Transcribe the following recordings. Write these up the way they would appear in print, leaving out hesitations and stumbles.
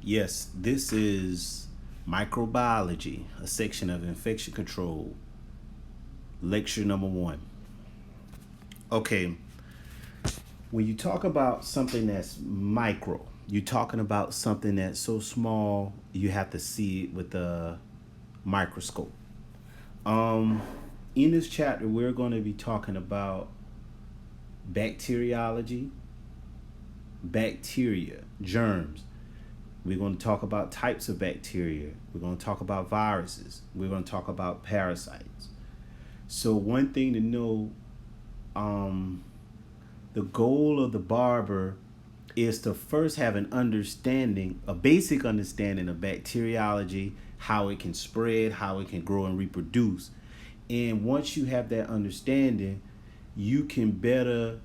Yes, this is Microbiology, a section of infection control, lecture number one. Okay, when you talk about something that's micro, you're talking about something that's so small you have to see it with a microscope. Um, in this chapter, we're going to be talking about bacteriology, bacteria, germs. We're going to talk about types of bacteria. We're going to talk about viruses. We're going to talk about parasites. So one thing to know, the goal of the barber is to first have an understanding, a basic understanding of bacteriology, how it can spread, how it can grow and reproduce. And once you have that understanding, you can better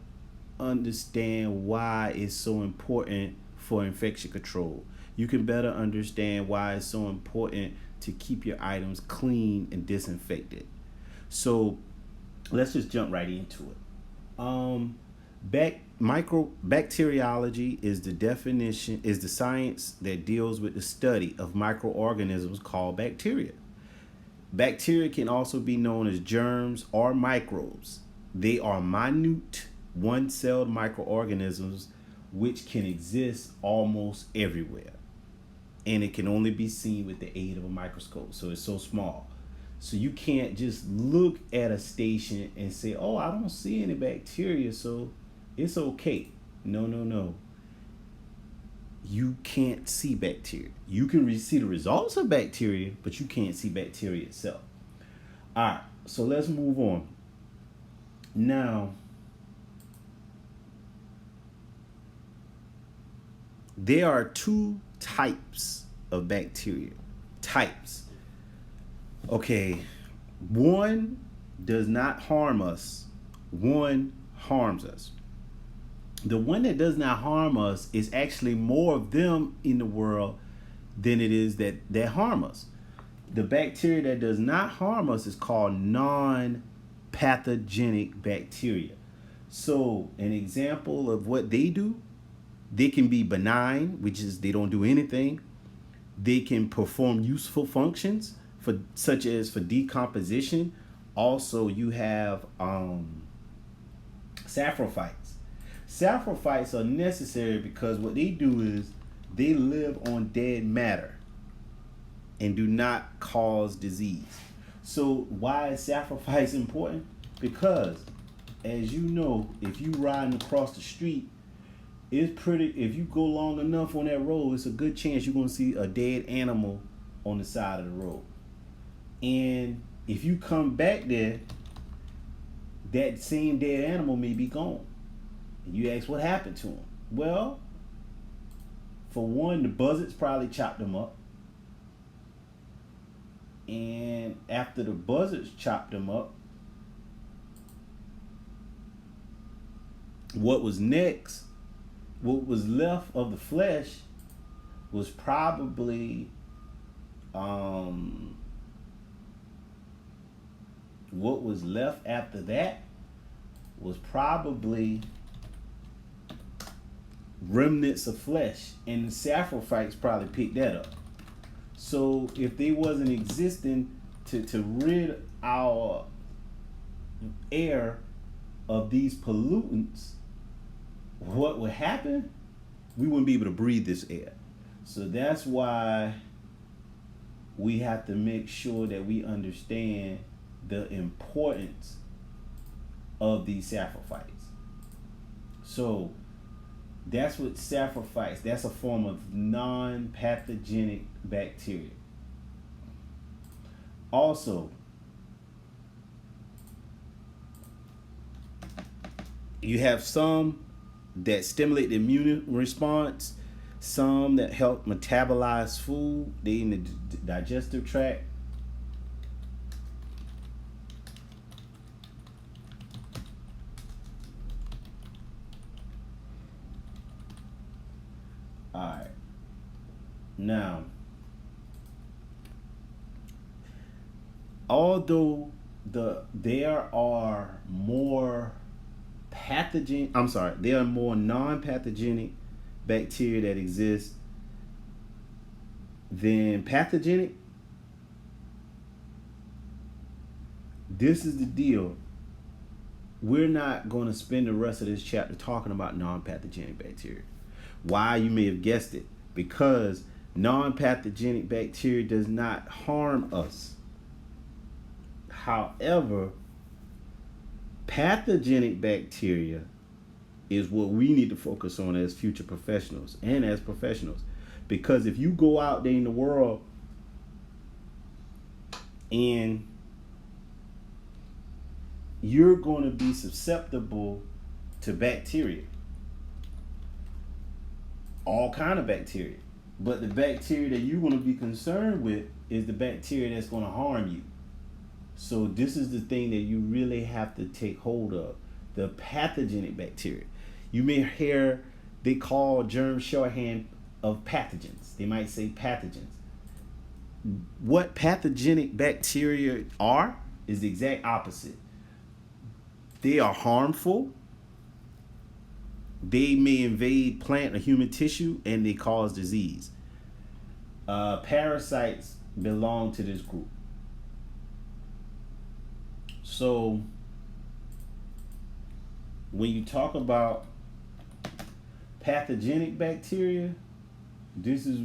understand why it's so important for infection control. You can better understand why it's so important to keep your items clean and disinfected. So let's just jump right into it. Bacteriology is the definition, is the science that deals with the study of microorganisms called bacteria. Bacteria can also be known as germs or microbes. They are minute, one-celled microorganisms which can exist almost everywhere. And it can only be seen with the aid of a microscope. So it's so small. So you can't just look at a station and say, oh, I don't see any bacteria, so it's okay. No, no, no. You can't see bacteria. You can see the results of bacteria, but you can't see bacteria itself. All right, so let's move on. Now, there are two types of bacteria. Types. Okay, one does not harm us, one harms us. The one that does not harm us is actually more of them in the world than it is that harm us. The bacteria that does not harm us is called non-pathogenic bacteria. So an example of what they do, they can be benign, which is they don't do anything. They can perform useful functions, such as for decomposition. Also, you have saprophytes. Saprophytes are necessary because what they do is they live on dead matter and do not cause disease. So why is saprophytes important? Because, as you know, if you riding across the street, if you go long enough on that road, it's a good chance you're going to see a dead animal on the side of the road. And if you come back there, that same dead animal may be gone. And you ask what happened to him. Well, for one, the buzzards probably chopped them up. And after the buzzards chopped them up, what was next, what was left of the flesh was probably what was left after that was probably remnants of flesh, and the saprophytes probably picked that up. So if they wasn't existing to rid our air of these pollutants, what would happen? We wouldn't be able to breathe this air. So that's why we have to make sure that we understand the importance of these saprophytes. So that's what saprophytes, that's a form of non-pathogenic bacteria. Also, you have some that stimulate the immune response, some that help metabolize food, they in the digestive tract. All right. Now, although there are more there are more non-pathogenic bacteria that exist, Then pathogenic, this is the deal. We're not going to spend the rest of this chapter talking about non-pathogenic bacteria. Why? You may have guessed it. Because non-pathogenic bacteria does not harm us. However, pathogenic bacteria is what we need to focus on as future professionals and as professionals. Because if you go out there in the world and you're going to be susceptible to bacteria, all kind of bacteria, but the bacteria that you're going to be concerned with is the bacteria that's going to harm you. So this is the thing that you really have to take hold of, the pathogenic bacteria. You may hear they call germs shorthand of pathogens. They might say pathogens. What pathogenic bacteria are is the exact opposite. They are harmful. They may invade plant or human tissue and they cause disease. Parasites belong to this group. So when you talk about pathogenic bacteria, this is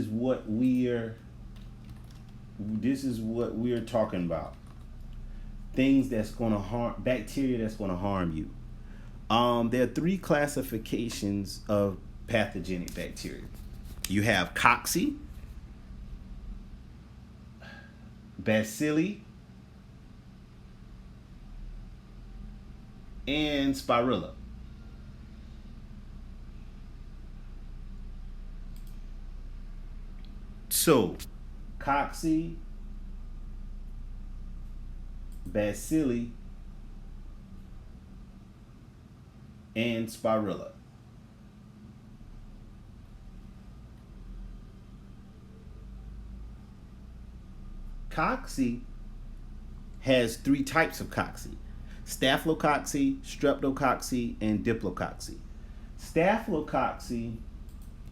what we're talking about. Things that's going to harm, bacteria that's going to harm you. There are three classifications of pathogenic bacteria. You have cocci, bacilli, and spirilla. So, cocci, bacilli, and spirilla. Cocci has three types of cocci: staphylococci, streptococci, and diplococci. Staphylococci,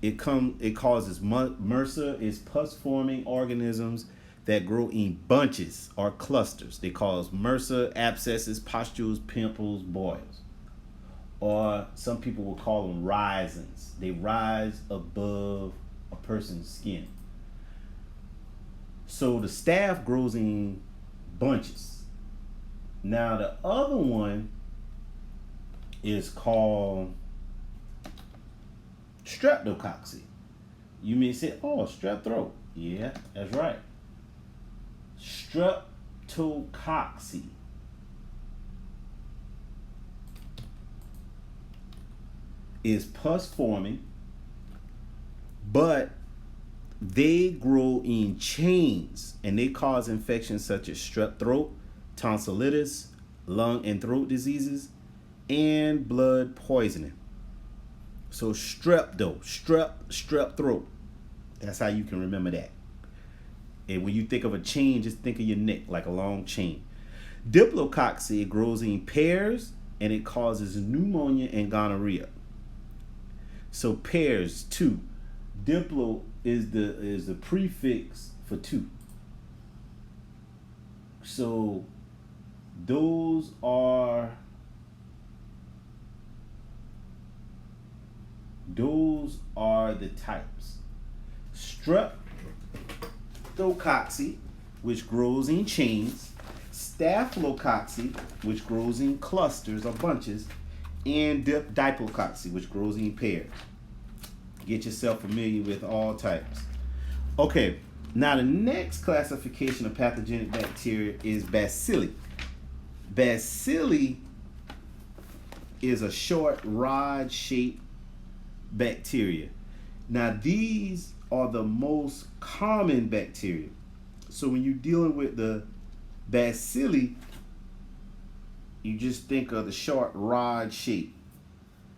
it causes MRSA, is pus-forming organisms that grow in bunches or clusters. They cause MRSA, abscesses, pustules, pimples, boils. Or some people will call them rhisins. They rise above a person's skin. So the staph grows in bunches. Now the other one is called streptococci. You may say, oh, strep throat. Yeah, that's right. Streptococci is pus forming, but they grow in chains and they cause infections such as strep throat, tonsillitis, lung and throat diseases, and blood poisoning. So strep throat. That's how you can remember that. And when you think of a chain, just think of your neck like a long chain. Diplococci, it grows in pairs and it causes pneumonia and gonorrhea. So pairs, two. Diplo is the prefix for two. So those are the types. Streptococci, which grows in chains, staphylococci, which grows in clusters or bunches, and diplococci, which grows in pairs. Get yourself familiar with all types. Okay, now the next classification of pathogenic bacteria is bacilli. Bacilli is a short rod-shaped bacteria. Now these are the most common bacteria. So when you're dealing with the bacilli, you just think of the short rod shape.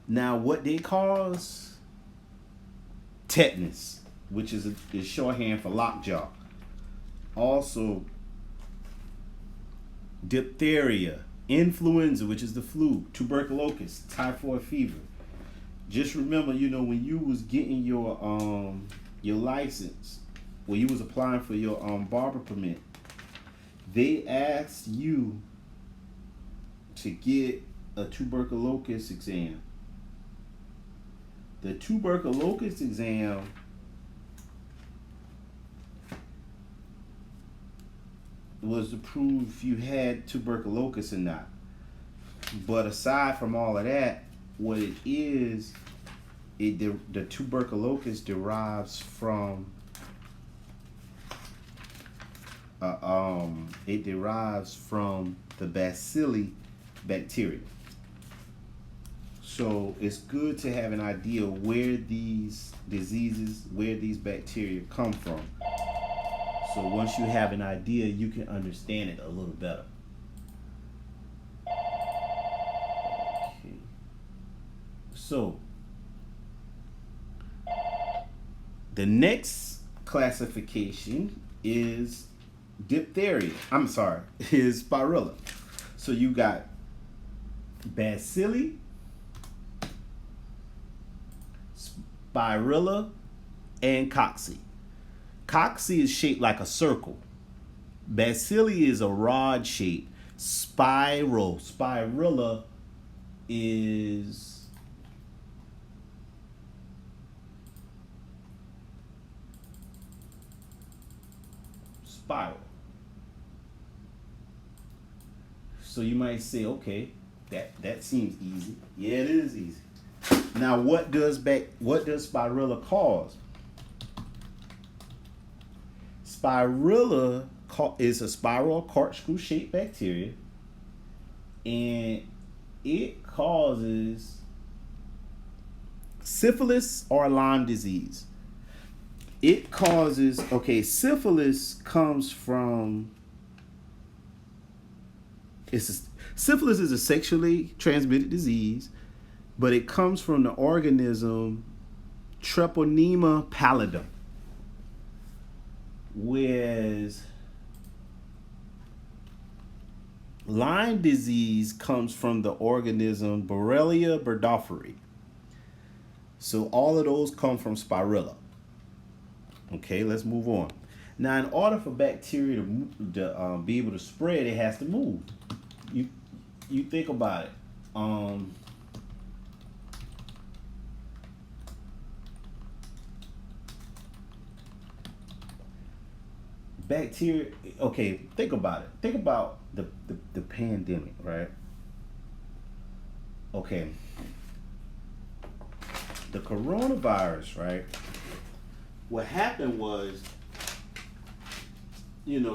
Now what they cause? Tetanus, which is shorthand for lockjaw. Also diphtheria, influenza, which is the flu, tuberculosis, typhoid fever. Just remember, when you was getting your your license, when you was applying for your barber permit, they asked you to get a tuberculosis exam. The tuberculosis exam was to prove if you had tuberculosis or not. But aside from all of that, what it is, the tuberculosis derives from it derives from the bacilli bacteria. So it's good to have an idea where these diseases, where these bacteria come from. So once you have an idea, you can understand it a little better. Okay. So the next classification is diphtheria. I'm sorry, is spirilla. So you got bacilli, spirilla, and cocci. Cocci is shaped like a circle. Bacilli is a rod shape. Spirilla is spiral. So you might say, okay, that seems easy. Yeah, it is easy. Now, what does spirilla cause? Spirilla is a spiral corkscrew-shaped bacteria, and it causes syphilis or Lyme disease. It causes, syphilis comes from, syphilis is a sexually transmitted disease, but it comes from the organism Treponema pallidum. Whereas Lyme disease comes from the organism Borrelia burgdorferi. So all of those come from spirilla. Okay, let's move on. Now, in order for bacteria to be able to spread, it has to move. You think about it. Bacteria, okay, think about it. Think about the pandemic, right? Okay. The coronavirus, right? What happened was,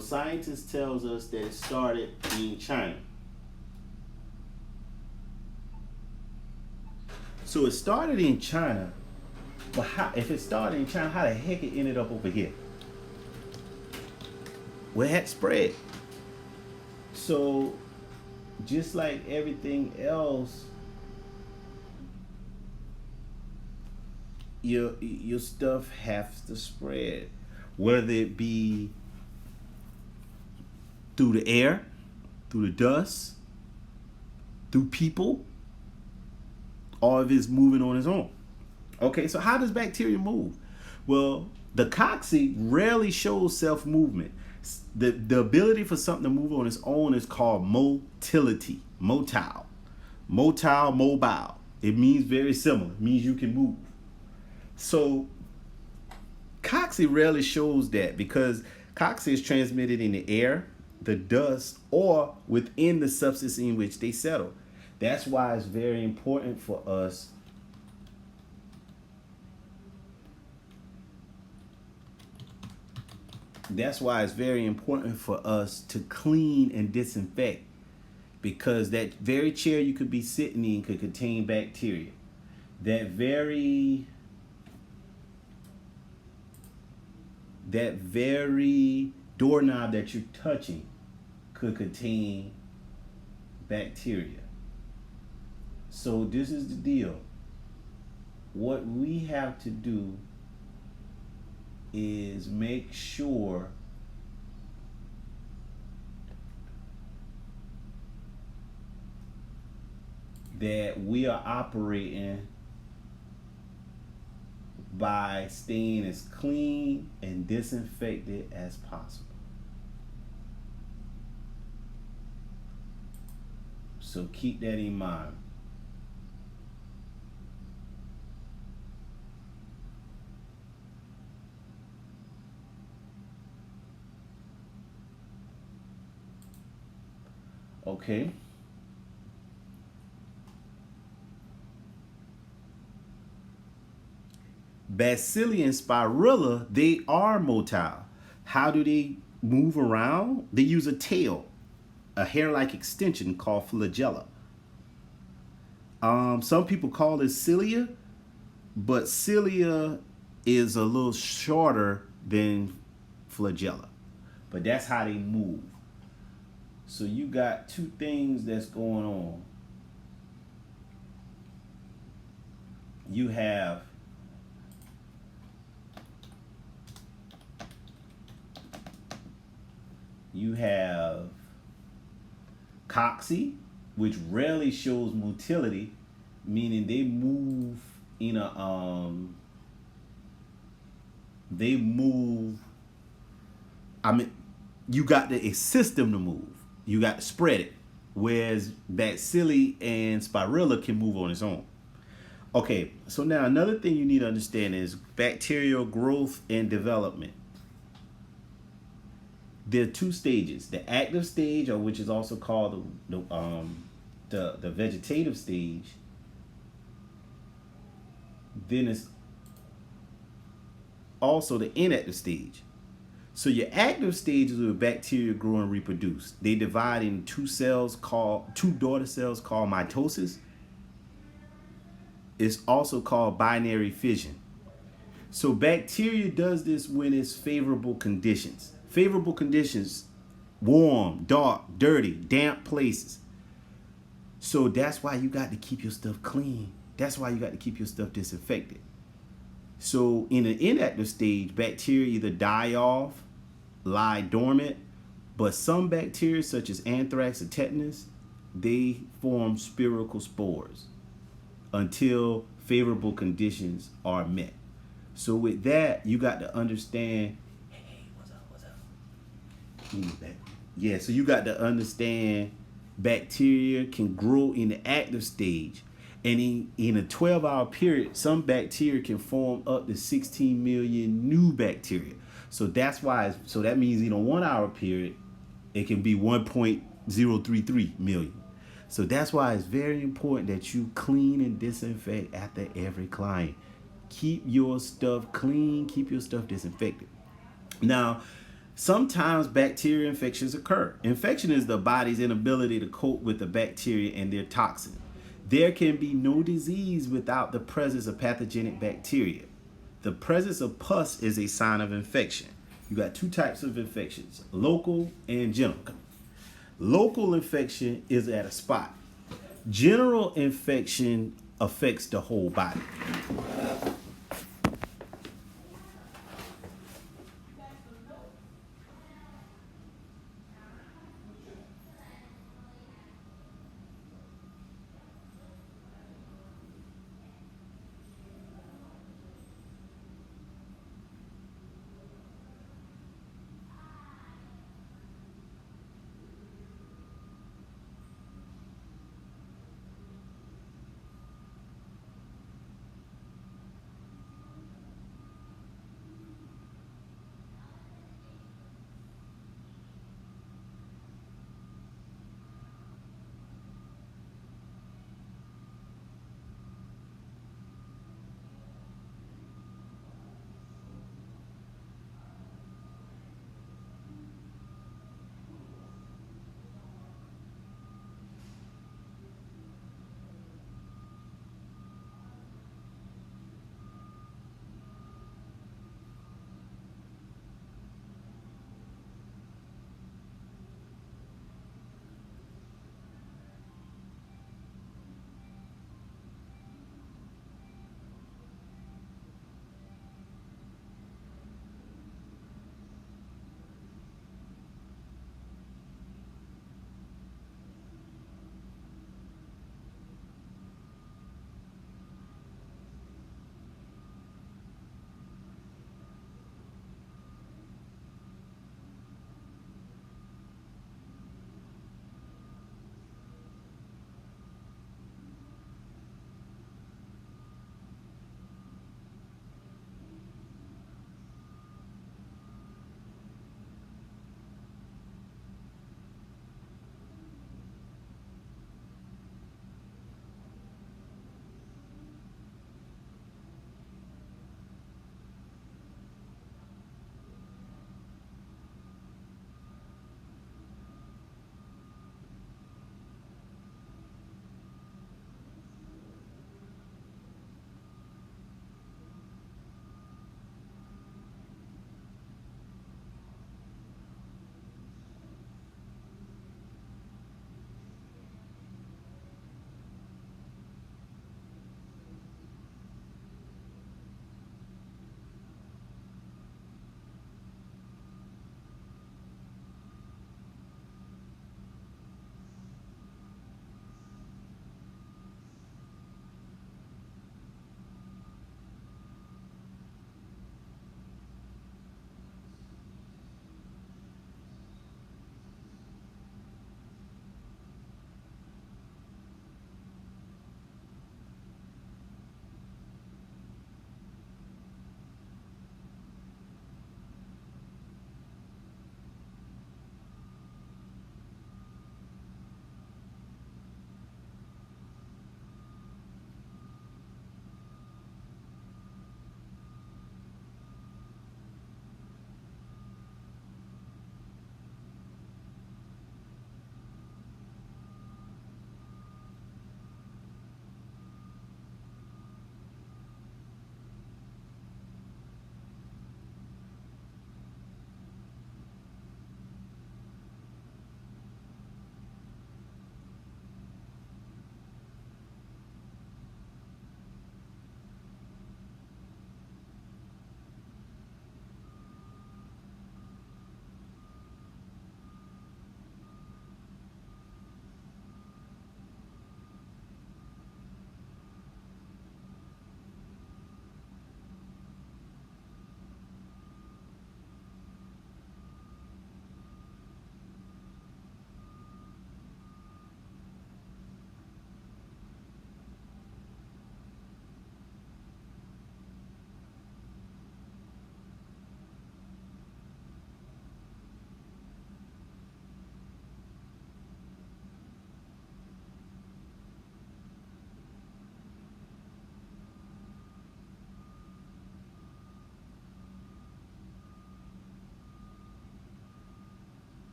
scientists tells us that it started in China. So it started in China, but if it started in China, how the heck it ended up over here? Well, it had spread. So, just like everything else, your stuff has to spread, whether it be through the air, through the dust, through people, or if it's moving on its own. Okay, so how does bacteria move? Well, the cocci rarely shows self-movement. The ability for something to move on its own is called motility. Motile. Mobile. It means very similar. It means you can move. So cocci rarely shows that because cocci is transmitted in the air, the dust, or within the substance in which they settle. That's why it's very important for us to clean and disinfect, because that very chair you could be sitting in could contain bacteria. That very doorknob that you're touching could contain bacteria. So this is the deal. What we have to do is make sure that we are operating by staying as clean and disinfected as possible. So keep that in mind. Okay. Bacilli and spirilla, they are motile. How do they move around? They use a tail, a hair-like extension called flagella. Some people call it cilia, but cilia is a little shorter than flagella. But that's how they move. So you got two things that's going on. You have cocci, which rarely shows motility, meaning they move in a you got to assist them to move. You got to spread it. Whereas bacilli and spirilla can move on its own. Okay, so now another thing you need to understand is bacterial growth and development. There are two stages: the active stage, or which is also called the vegetative stage. Then it's also the inactive stage. So your active stages where bacteria grow and reproduce. They divide in two daughter cells called mitosis. It's also called binary fission. So bacteria does this when it's favorable conditions. Favorable conditions: warm, dark, dirty, damp places. So that's why you got to keep your stuff clean. That's why you got to keep your stuff disinfected. So in an inactive stage, bacteria either die off, lie dormant, but some bacteria such as anthrax or tetanus, they form spherical spores until favorable conditions are met. So with that, you got to understand, hey, what's up? Yeah, so you got to understand bacteria can grow in the active stage. And in a 12-hour period, some bacteria can form up to 16 million new bacteria. So that's why, so that means in a 1 hour period, it can be 1.033 million. So that's why it's very important that you clean and disinfect after every client. Keep your stuff clean, keep your stuff disinfected. Now, sometimes bacteria infections occur. Infection is the body's inability to cope with the bacteria and their toxin. There can be no disease without the presence of pathogenic bacteria. The presence of pus is a sign of infection. You got two types of infections: local and general. Local infection is at a spot. General infection affects the whole body.